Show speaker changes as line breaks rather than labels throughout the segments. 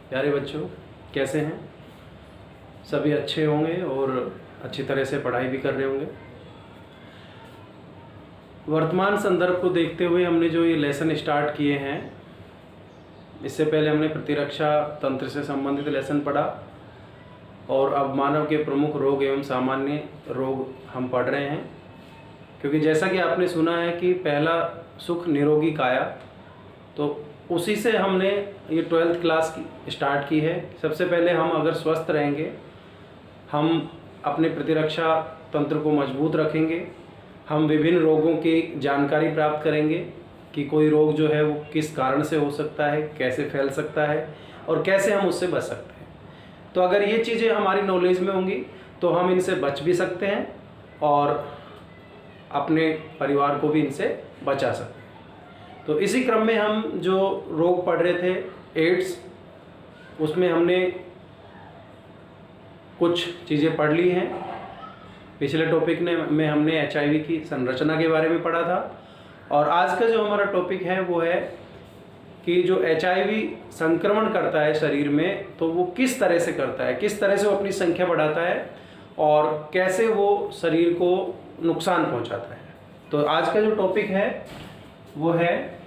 प्यारे बच्चों, कैसे हैं? सभी अच्छे होंगे और अच्छी तरह से पढ़ाई भी कर रहे होंगे। वर्तमान संदर्भ को देखते हुए हमने जो ये लेसन स्टार्ट किए हैं, इससे पहले हमने प्रतिरक्षा तंत्र से संबंधित लेसन पढ़ा और अब मानव के प्रमुख रोग एवं सामान्य रोग हम पढ़ रहे हैं। क्योंकि जैसा कि आपने सुना है कि पहला सुख निरोगी काया, तो उसी से हमने ये 12th क्लास की स्टार्ट की है। सबसे पहले हम अगर स्वस्थ रहेंगे, हम अपने प्रतिरक्षा तंत्र को मजबूत रखेंगे, हम विभिन्न रोगों की जानकारी प्राप्त करेंगे कि कोई रोग जो है वो किस कारण से हो सकता है, कैसे फैल सकता है और कैसे हम उससे बच सकते हैं। तो अगर ये चीज़ें हमारी नॉलेज में होंगी तो हम इनसे बच भी सकते हैं और अपने परिवार को भी इनसे बचा सकते हैं। तो इसी क्रम में हम जो रोग पढ़ रहे थे एड्स, उसमें हमने कुछ चीज़ें पढ़ ली हैं। पिछले टॉपिक में हमने HIV की संरचना के बारे में पढ़ा था और आज का जो हमारा टॉपिक है वो है कि जो HIV संक्रमण करता है शरीर में, तो वो किस तरह से करता है, किस तरह से वो अपनी संख्या बढ़ाता है और कैसे वो शरीर को नुकसान पहुंचाता है। तो आज का जो टॉपिक है वो है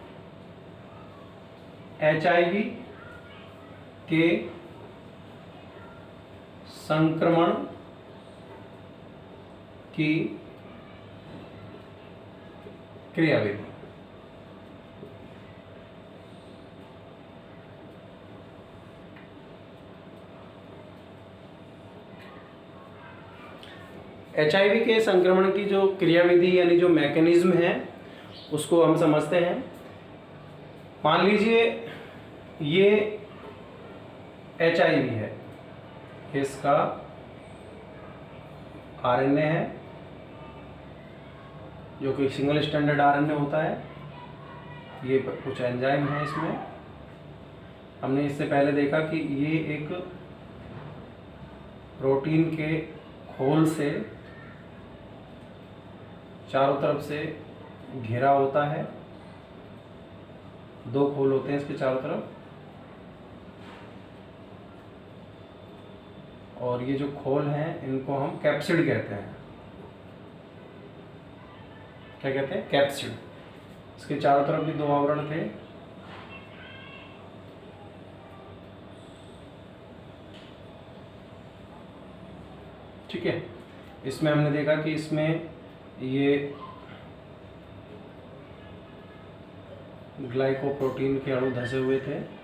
HIV के संक्रमण की क्रियाविधि। HIV के संक्रमण की जो क्रियाविधि यानी जो मैकेनिज्म है उसको हम समझते हैं। मान लीजिए ये HIV है, इसका RNA है जो कि सिंगल स्टैंडर्ड RNA होता है। ये कुछ एंजाइम है इसमें। हमने इससे पहले देखा कि ये एक प्रोटीन के खोल से चारों तरफ से घिरा होता है। दो खोल होते हैं इसके चारों तरफ, और ये जो खोल हैं इनको हम कैप्सिड कहते हैं। क्या कहते हैं? कैप्सिड। इसके चारों तरफ भी दो आवरण थे। ठीक है, इसमें हमने देखा कि इसमें ये ग्लाइकोप्रोटीन के अणु धसे हुए थे।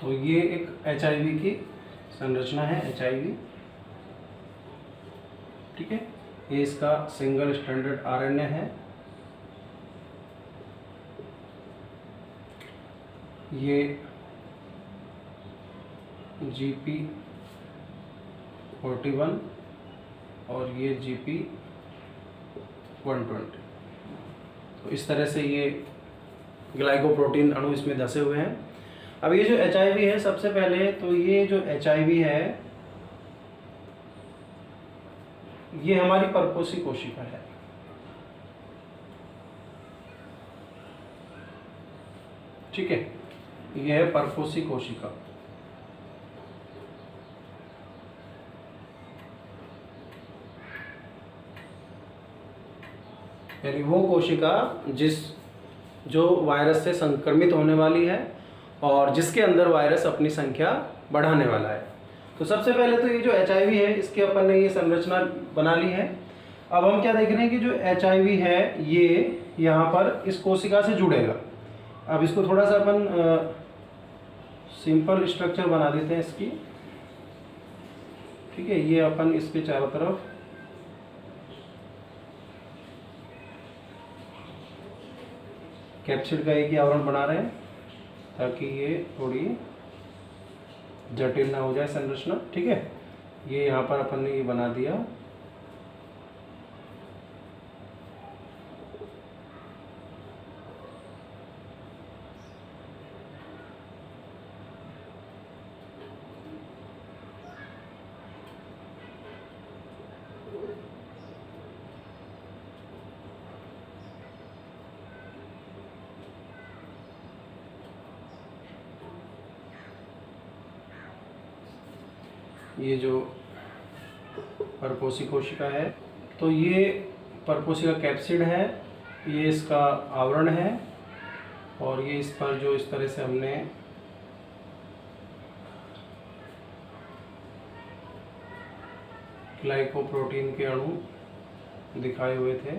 तो ये एक HIV की संरचना है, HIV। ठीक है, ये इसका सिंगल स्टैंडर्ड RNA है। ये GP41 और ये GP120। तो इस तरह से ये ग्लाइकोप्रोटीन अणु इसमें धसे हुए हैं। अब ये जो HIV है, सबसे पहले तो ये जो HIV है ये हमारी परपोषी कोशिका है। ठीक है, यह है परपोषी कोशिका। यानी वो कोशिका जो वायरस से संक्रमित होने वाली है और जिसके अंदर वायरस अपनी संख्या बढ़ाने वाला है। तो सबसे पहले तो ये जो HIV है इसकी अपन ने ये संरचना बना ली है। अब हम क्या देख रहे हैं कि जो HIV है ये यहाँ पर इस कोशिका से जुड़ेगा। अब इसको थोड़ा सा अपन सिंपल स्ट्रक्चर बना देते हैं इसकी, ठीक है। ये अपन इसके चारों तरफ कैप्सिड का एक ही आवरण बना रहे हैं ताकि ये थोड़ी जटिल ना हो जाए संरचना, ठीक है। ये यहाँ पर अपन ने ये बना दिया। ये जो परपोषी कोशिका है, तो ये परपोषी का कैप्सिड है, ये इसका आवरण है और ये इस पर जो इस तरह से हमने ग्लाइकोप्रोटीन के अणु दिखाए हुए थे।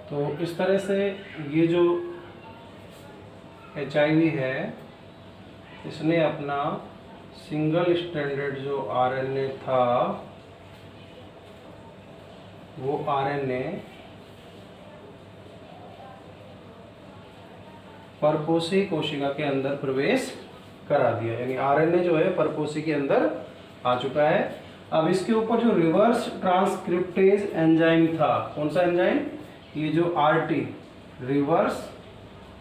तो इस तरह से ये जो HIV है इसने अपना सिंगल स्ट्रैंडेड जो RNA था वो RNA परपोषी कोशिका के अंदर प्रवेश करा दिया। यानी RNA जो है परपोषी के अंदर आ चुका है। अब इसके ऊपर जो रिवर्स ट्रांसक्रिप्टेज एंजाइम था, कौन सा एंजाइम, ये जो RT रिवर्स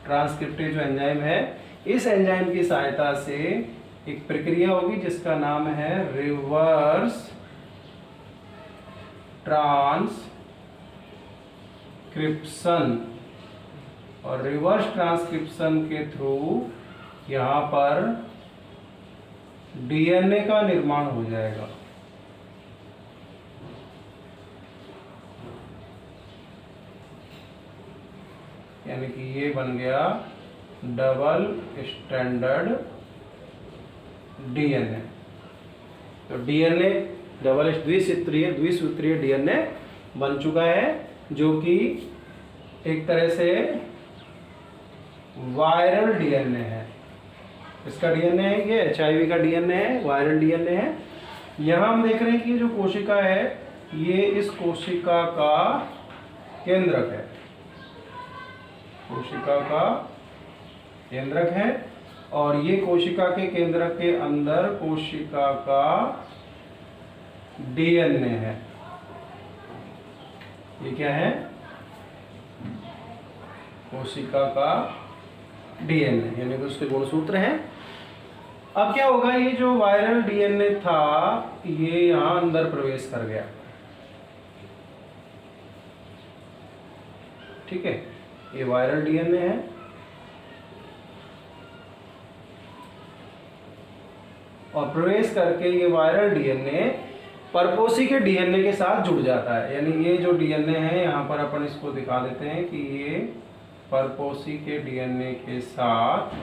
ट्रांसक्रिप्टेज जो एंजाइम है, इस एंजाइम की सहायता से एक प्रक्रिया होगी जिसका नाम है रिवर्स ट्रांसक्रिप्शन। और रिवर्स ट्रांसक्रिप्शन के थ्रू यहाँ पर DNA का निर्माण हो जाएगा। यानी कि ये बन गया डबल स्टैंडर्ड DNA। तो DNA डबल द्विसूत्रीय DNA बन चुका है, जो कि एक तरह से वायरल DNA है। इसका DNA है, ये HIV का DNA है, वायरल DNA है। यहाँ हम देख रहे हैं कि ये जो कोशिका है ये इस कोशिका का केंद्रक है, कोशिका का केंद्रक है। और ये कोशिका के केंद्रक के अंदर कोशिका का DNA है। ये क्या है, कोशिका का DNA, यानी कि उसके गुणसूत्र हैं। अब क्या होगा, ये जो वायरल DNA था ये यहां अंदर प्रवेश कर गया, ठीक है। ये वायरल DNA है और प्रवेश करके ये वायरल DNA परपोषी के DNA के साथ जुड़ जाता है। यानी ये जो DNA है यहाँ पर अपन इसको दिखा देते हैं कि ये परपोषी के DNA के साथ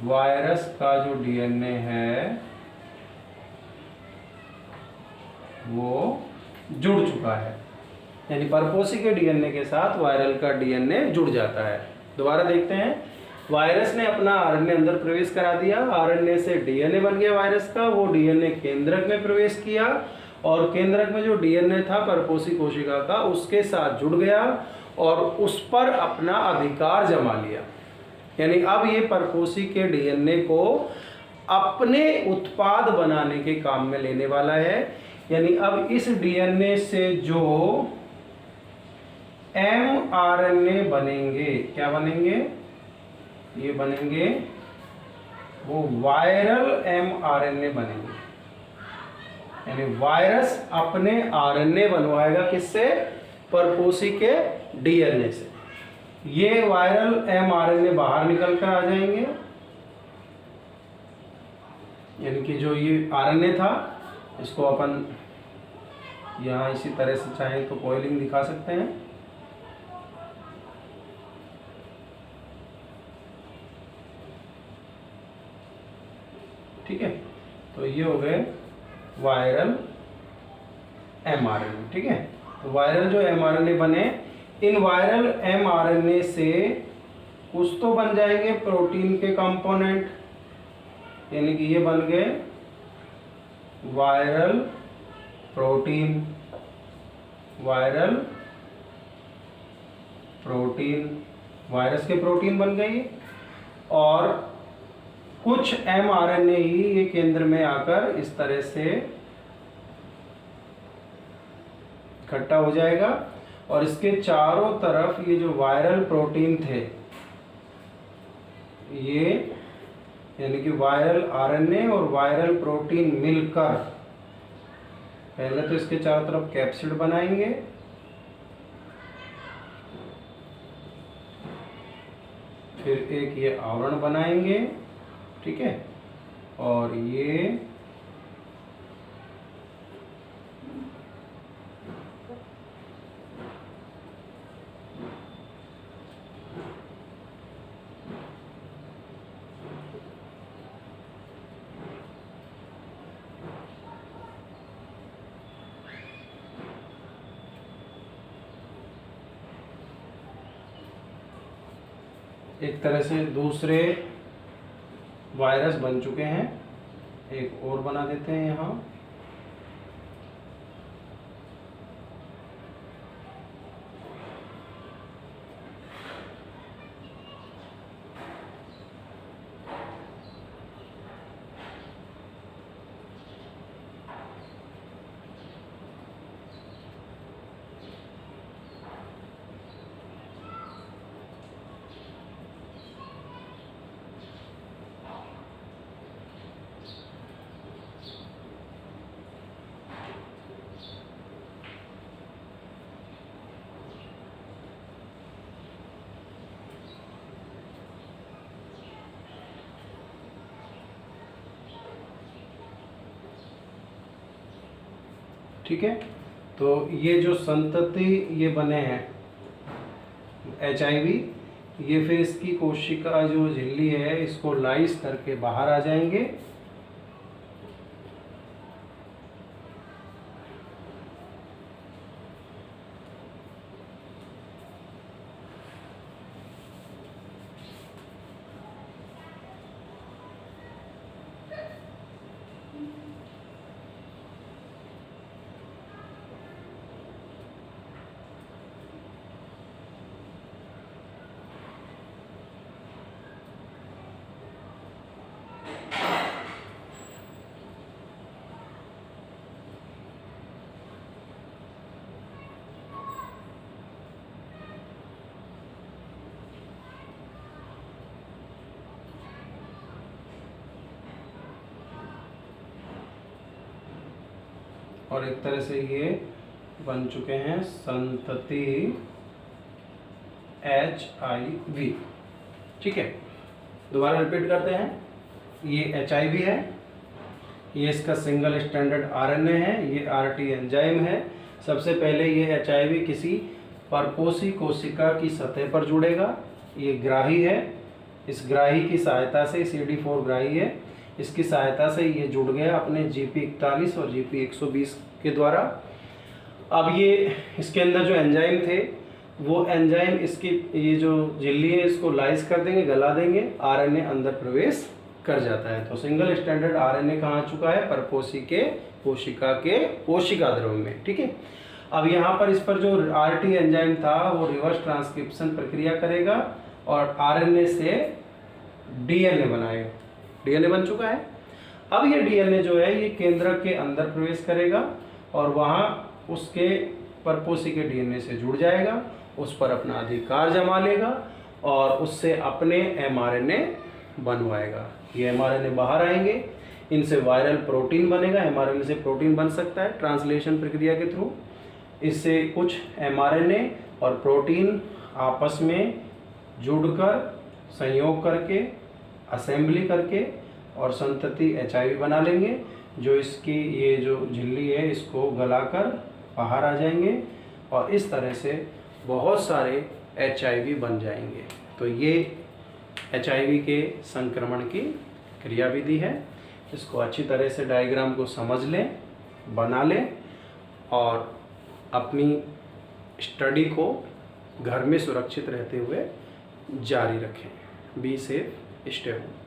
वायरस का जो DNA है वो जुड़ चुका है। यानी परपोषी के DNA के साथ वायरल का DNA जुड़ जाता है। दोबारा देखते हैं, वायरस ने अपना RNA अंदर प्रवेश करा दिया, RNA से DNA बन गया वायरस का, वो DNA केंद्रक में प्रवेश किया और केंद्रक में जो DNA था परपोषी कोशिका का उसके साथ जुड़ गया और उस पर अपना अधिकार जमा लिया। यानी अब ये परपोषी के DNA को अपने उत्पाद बनाने के काम में लेने वाला है। यानी अब इस DNA से जो mRNA बनेंगे। क्या बनेंगे? ये बनेंगे वो वायरल mRNA बनेंगे, यानी वायरस अपने RNA बनवाएगा किससे? परपोषी के DNA से। ये वायरल mRNA बाहर निकल कर आ जाएंगे, यानी कि जो ये RNA था इसको अपन यहाँ इसी तरह से चाहे तो कॉइलिंग दिखा सकते हैं। ठीक है, तो ये हो गए वायरल mRNA। ठीक है, तो वायरल जो mRNA बने, इन वायरल mRNA से कुछ तो बन जाएंगे प्रोटीन के कंपोनेंट, यानी कि ये बन गए viral protein. Viral protein, virus के प्रोटीन बन गई, और कुछ mRNA ही ये केंद्र में आकर इस तरह से इकट्ठा हो जाएगा, और इसके चारों तरफ ये जो वायरल प्रोटीन थे, ये यानी कि वायरल RNA और वायरल प्रोटीन मिलकर पहले तो इसके चारों तरफ कैप्सिड बनाएंगे, फिर एक ये आवरण बनाएंगे। ठीक है, और ये एक तरह से दूसरे वायरस बन चुके हैं। एक और बना देते हैं यहाँ। ठीक है, तो ये जो संतति ये बने हैं HIV, ये फिर इसकी कोशिका जो झिल्ली है इसको लाइस करके बाहर आ जाएंगे। और एक तरह से ये बन चुके हैं संतति HIV। ठीक है, दोबारा रिपीट करते हैं। ये HIV है, ये इसका सिंगल स्टैंडर्ड RNA है, ये RT एंजाइम है। सबसे पहले ये HIV किसी परपोषी कोशिका की सतह पर जुड़ेगा। ये ग्राही है, इस ग्राही की सहायता से, CD4 ग्राही है, इसकी सहायता से ये जुड़ गया अपने GP41 और GP120 के द्वारा। अब ये इसके अंदर जो एंजाइम थे वो एंजाइम इसकी ये जो झिल्ली है इसको लाइस कर देंगे, गला देंगे, RNA अंदर प्रवेश कर जाता है। तो सिंगल स्टैंडर्ड RNA कहाँ आ चुका है? परपोषी के कोशिका द्रव्य में। ठीक है, अब यहाँ पर इस पर जो RT एंजाइम था वो रिवर्स ट्रांसक्रिप्शन प्रक्रिया करेगा और RNA से DNA बनाएगा। DNA बन चुका है। अब ये DNA जो है ये केंद्र के अंदर प्रवेश करेगा और वहाँ उसके परपोषी के DNA से जुड़ जाएगा उस पर अपना अधिकार जमा लेगा और उससे अपने mRNA बनवाएगा। ये mRNA बाहर आएंगे, इनसे वायरल प्रोटीन बनेगा। mRNA से प्रोटीन बन सकता है ट्रांसलेशन प्रक्रिया के थ्रू। इससे कुछ mRNA और प्रोटीन आपस में जुड़कर संयोग करके असेंबली करके और संतति HIV बना लेंगे, जो इसकी ये जो झिल्ली है इसको गलाकर बाहर आ जाएंगे और इस तरह से बहुत सारे HIV बन जाएंगे। तो ये HIV के संक्रमण की क्रियाविधि है। इसको अच्छी तरह से डायग्राम को समझ लें, बना लें और अपनी स्टडी को घर में सुरक्षित रहते हुए जारी रखें। Be safe, stay home.